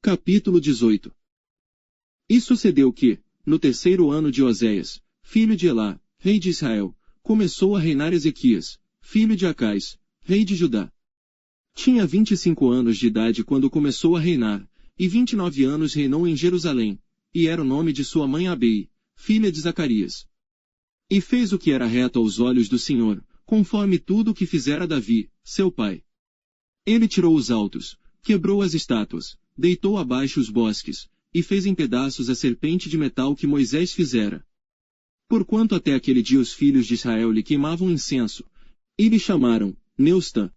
Capítulo 18. E sucedeu que, no terceiro ano de Oséias, filho de Elá, rei de Israel, começou a reinar Ezequias, filho de Acais, rei de Judá. Tinha 25 anos de idade quando começou a reinar, e 29 anos reinou em Jerusalém, e era o nome de sua mãe Abi, filha de Zacarias. E fez o que era reto aos olhos do Senhor, conforme tudo o que fizera Davi, seu pai. Ele tirou os altos, quebrou as estátuas, deitou abaixo os bosques, e fez em pedaços a serpente de metal que Moisés fizera. Porquanto até aquele dia os filhos de Israel lhe queimavam incenso, e lhe chamaram Neustã.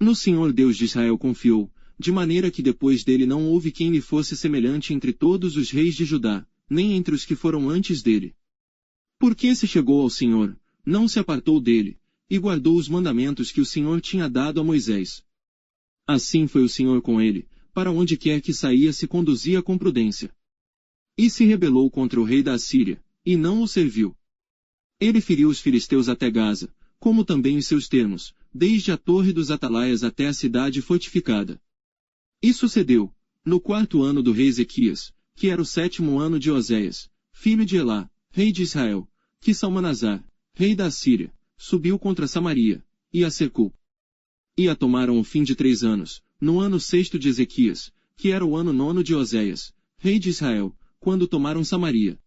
No Senhor Deus de Israel confiou, de maneira que depois dele não houve quem lhe fosse semelhante entre todos os reis de Judá, nem entre os que foram antes dele. Porque se chegou ao Senhor, não se apartou dele, e guardou os mandamentos que o Senhor tinha dado a Moisés. Assim foi o Senhor com ele, para onde quer que saía se conduzia com prudência. E se rebelou contra o rei da Assíria, e não o serviu. Ele feriu os filisteus até Gaza, como também os seus termos, desde a torre dos atalaias até a cidade fortificada. E sucedeu, no 4º ano do rei Ezequias, que era o 7º ano de Oséias, filho de Elá, rei de Israel, que Salmanasar, rei da Assíria, subiu contra Samaria, e a cercou. E a tomaram ao fim de 3 anos, no ano 6º de Ezequias, que era o ano 9º de Oséias, rei de Israel, quando tomaram Samaria.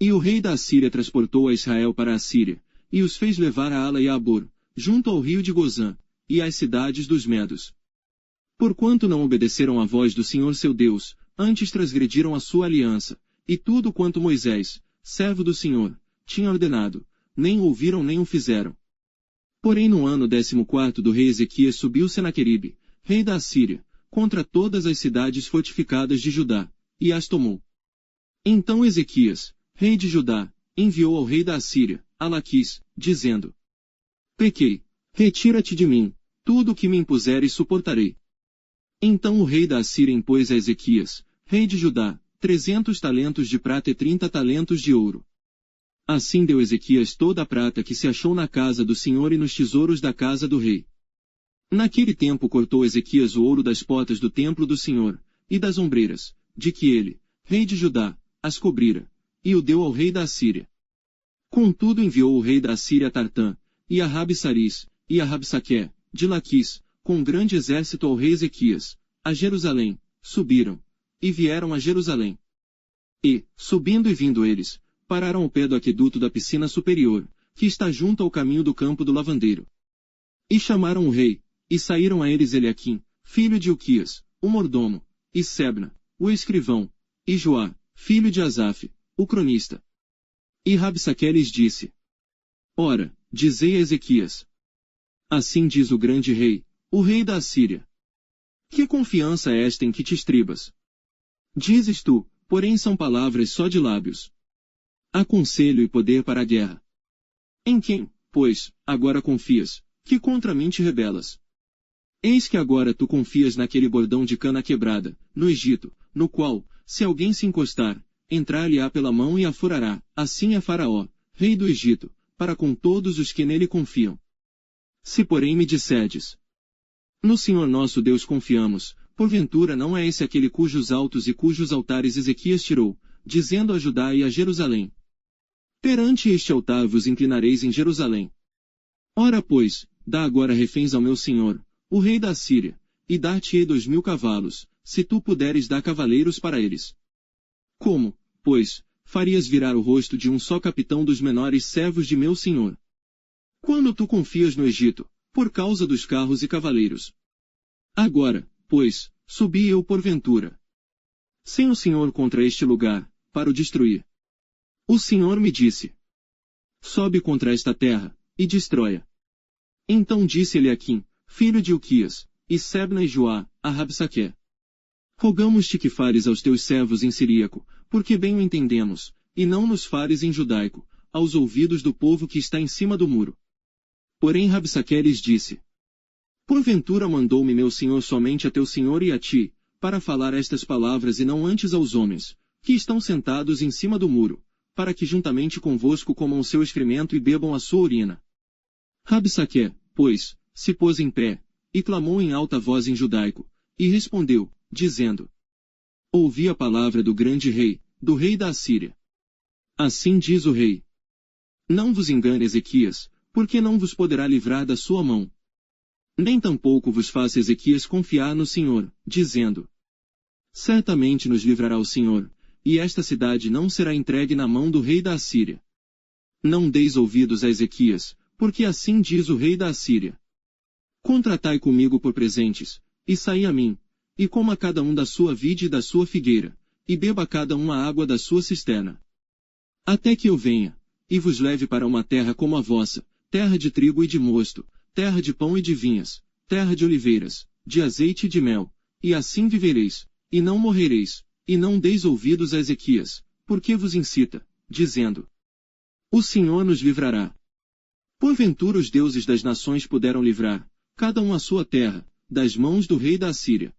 E o rei da Assíria transportou a Israel para a Assíria, e os fez levar a Ala e a Abor, junto ao rio de Gozã, e às cidades dos Medos. Porquanto não obedeceram à voz do Senhor seu Deus, antes transgrediram a sua aliança, e tudo quanto Moisés, servo do Senhor, tinha ordenado, nem ouviram nem o fizeram. Porém no ano 14º do rei Ezequias subiu Senaqueribe, rei da Assíria, contra todas as cidades fortificadas de Judá, e as tomou. Então Ezequias, rei de Judá, enviou ao rei da Assíria, a Laquis, dizendo: Pequei, retira-te de mim, tudo o que me impuseres suportarei. Então o rei da Assíria impôs a Ezequias, rei de Judá, 300 talentos de prata e 30 talentos de ouro. Assim deu Ezequias toda a prata que se achou na casa do Senhor e nos tesouros da casa do rei. Naquele tempo cortou Ezequias o ouro das portas do templo do Senhor, e das ombreiras, de que ele, rei de Judá, as cobrira, e o deu ao rei da Assíria. Contudo enviou o rei da Assíria a Tartã, e a Rabi-Saris, e a Rabsaqué, de Laquis, com grande exército ao rei Ezequias, a Jerusalém, subiram, e vieram a Jerusalém. E, subindo e vindo eles, pararam ao pé do aqueduto da piscina superior, que está junto ao caminho do campo do lavandeiro. E chamaram o rei, e saíram a eles Eliaquim, filho de Ilquias, o mordomo, e Sebna, o escrivão, e Joá, filho de Asaf, o cronista. E Rabsaqué lhes disse: Ora, dizei a Ezequias: Assim diz o grande rei, o rei da Assíria. Que confiança é esta em que te estribas? Dizes tu, porém são palavras só de lábios. Há conselho e poder para a guerra. Em quem, pois, agora confias, que contra mim te rebelas? Eis que agora tu confias naquele bordão de cana quebrada, no Egito, no qual, se alguém se encostar, entrar-lhe-á pela mão e a furará, assim é Faraó, rei do Egito, para com todos os que nele confiam. Se porém me disserdes: No Senhor nosso Deus confiamos, porventura não é esse aquele cujos altos e cujos altares Ezequias tirou, dizendo a Judá e a Jerusalém: Perante este altar vos inclinareis em Jerusalém. Ora pois, dá agora reféns ao meu senhor, o rei da Assíria, e dar-te-ei 2000 cavalos, se tu puderes dar cavaleiros para eles. Como, pois, farias virar o rosto de um só capitão dos menores servos de meu senhor? Quando tu confias no Egito, por causa dos carros e cavaleiros. Agora, pois, subi eu porventura sem o Senhor contra este lugar, para o destruir. O Senhor me disse: Sobe contra esta terra, e destrói-a. Então disse Eliaquim, filho de Ilquias, e Sebna e Joá, a Rabsaqué: Rogamos-te que fares aos teus servos em siríaco, porque bem o entendemos, e não nos fares em judaico, aos ouvidos do povo que está em cima do muro. Porém Rabsaqué lhes disse: Porventura mandou-me meu senhor somente a teu senhor e a ti, para falar estas palavras e não antes aos homens, que estão sentados em cima do muro, para que juntamente convosco comam o seu excremento e bebam a sua urina. Rabsaqué, pois, se pôs em pé, e clamou em alta voz em judaico, e respondeu, dizendo: ouvi a palavra do grande rei, do rei da Assíria. Assim diz o rei. Não vos engane Ezequias, porque não vos poderá livrar da sua mão. Nem tampouco vos faça Ezequias confiar no Senhor, dizendo: certamente nos livrará o Senhor, e esta cidade não será entregue na mão do rei da Assíria. Não deis ouvidos a Ezequias, porque assim diz o rei da Assíria. Contratai comigo por presentes, e saí a mim, e coma cada um da sua vide e da sua figueira, e beba cada um a água da sua cisterna. Até que eu venha, e vos leve para uma terra como a vossa, terra de trigo e de mosto, terra de pão e de vinhas, terra de oliveiras, de azeite e de mel, e assim vivereis, e não morrereis, e não deis ouvidos a Ezequias, porque vos incita, dizendo: o Senhor nos livrará. Porventura os deuses das nações puderam livrar, cada um a sua terra, das mãos do rei da Assíria.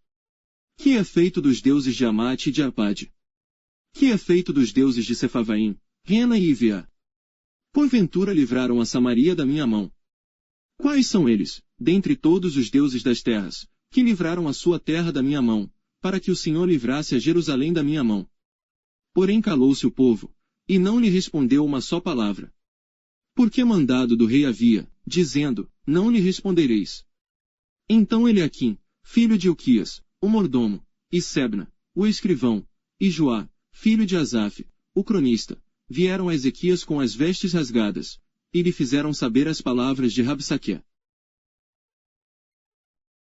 Que é feito dos deuses de Amate e de Arpade? Que é feito dos deuses de Sefavaim, Rena e Ivea? Porventura livraram a Samaria da minha mão. Quais são eles, dentre todos os deuses das terras, que livraram a sua terra da minha mão, para que o Senhor livrasse a Jerusalém da minha mão? Porém calou-se o povo, e não lhe respondeu uma só palavra. Porque mandado do rei havia, dizendo: não lhe respondereis. Então Eliaquim, filho de Ilquias, o mordomo, e Sebna, o escrivão, e Joá, filho de Asaf, o cronista, vieram a Ezequias com as vestes rasgadas, e lhe fizeram saber as palavras de Rabsaque.